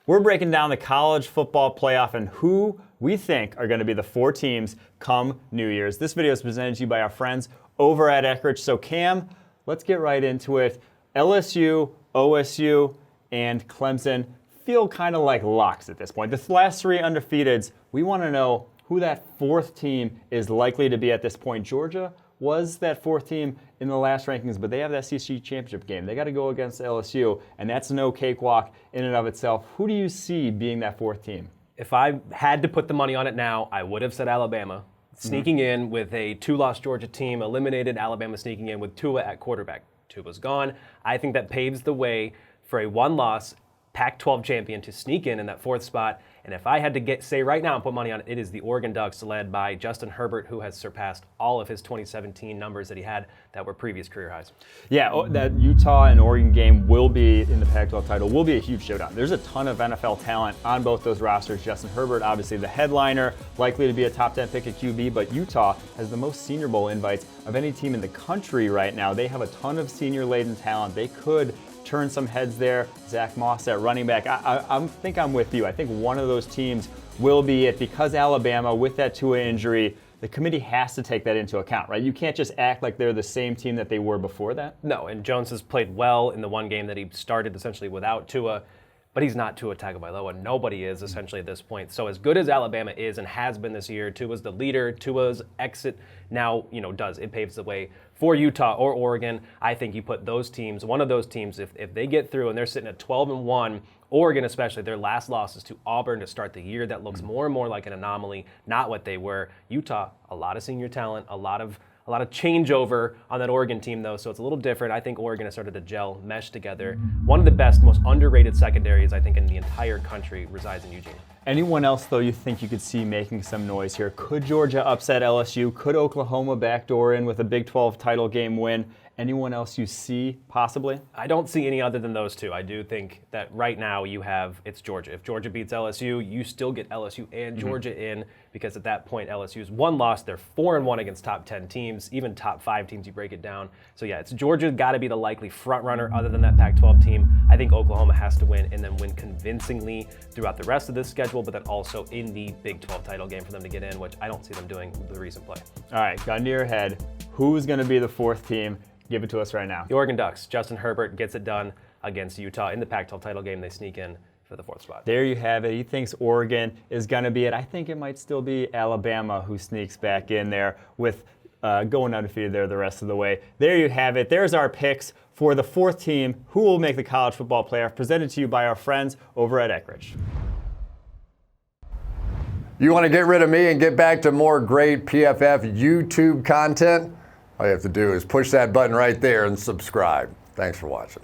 We're breaking down the college football playoff and who we think are going to be the 4 teams come New Year's. This video is presented to you by our friends over at Eckrich. So Cam, let's get right into it. LSU, OSU, and Clemson feel kind of like locks at this point. The last 3 undefeateds, we want to know who that 4th team is likely to be at this point. Georgia was that 4th team in the last rankings, but they have that SEC championship game. They got to go against LSU, and that's no cakewalk in and of itself. Who do you see being that 4th team? If I had to put the money on it now, I would have said Alabama. Sneaking in with a 2-loss Georgia team, eliminated Alabama sneaking in with Tua at quarterback. Tua's gone. I think that paves the way for a 1-loss Pac-12 champion to sneak in that 4th spot. And if I had to say right now and put money on it, it is the Oregon Ducks led by Justin Herbert, who has surpassed all of his 2017 numbers that he had that were previous career highs. Yeah, that Utah and Oregon game will be in the Pac-12 title, will be a huge showdown. There's a ton of NFL talent on both those rosters. Justin Herbert, obviously the headliner, likely to be a top 10 pick at QB, but Utah has the most Senior Bowl invites of any team in the country right now. They have a ton of senior-laden talent. They could turn some heads there. Zach Moss at running back. I think I'm with you. I think one of those teams will be it because Alabama, with that Tua injury, the committee has to take that into account, right? You can't just act like they're the same team that they were before that. No, and Jones has played well in the one game that he started essentially without Tua, but he's not Tua Tagovailoa. Nobody is essentially at this point. So as good as Alabama is and has been this year, Tua's the leader. Tua's exit now, it paves the way for Utah or Oregon. I think you put those teams, one of those teams, if they get through and they're sitting at 12-1, Oregon especially, their last loss is to Auburn to start the year. That looks more and more like an anomaly, not what they were. Utah, a lot of senior talent, a lot of changeover on that Oregon team, though, so it's a little different. I think Oregon has started to gel, mesh together. One of the best, most underrated secondaries, I think, in the entire country resides in Eugene. Anyone else, though, you think you could see making some noise here? Could Georgia upset LSU? Could Oklahoma backdoor in with a Big 12 title game win? Anyone else you see possibly? I don't see any other than those two. I do think that right now it's Georgia. If Georgia beats LSU, you still get LSU and Georgia in, because at that point LSU's 1 loss. They're 4-1 against top 10 teams, even top 5 teams. You break it down. So yeah, it's Georgia got to be the likely front runner other than that Pac-12 team. I think Oklahoma has to win and then win convincingly throughout the rest of this schedule, but then also in the Big 12 title game for them to get in, which I don't see them doing with the recent play. All right, gun to your head. Who's going to be the 4th team? Give it to us right now. The Oregon Ducks. Justin Herbert gets it done against Utah in the Pac-12 title game. They sneak in for the 4th spot. There you have it. He thinks Oregon is going to be it. I think it might still be Alabama who sneaks back in there with going undefeated there the rest of the way. There you have it. There's our picks for the 4th team who will make the college football playoff, presented to you by our friends over at Eckrich. You want to get rid of me and get back to more great PFF YouTube content? All you have to do is push that button right there and subscribe. Thanks for watching.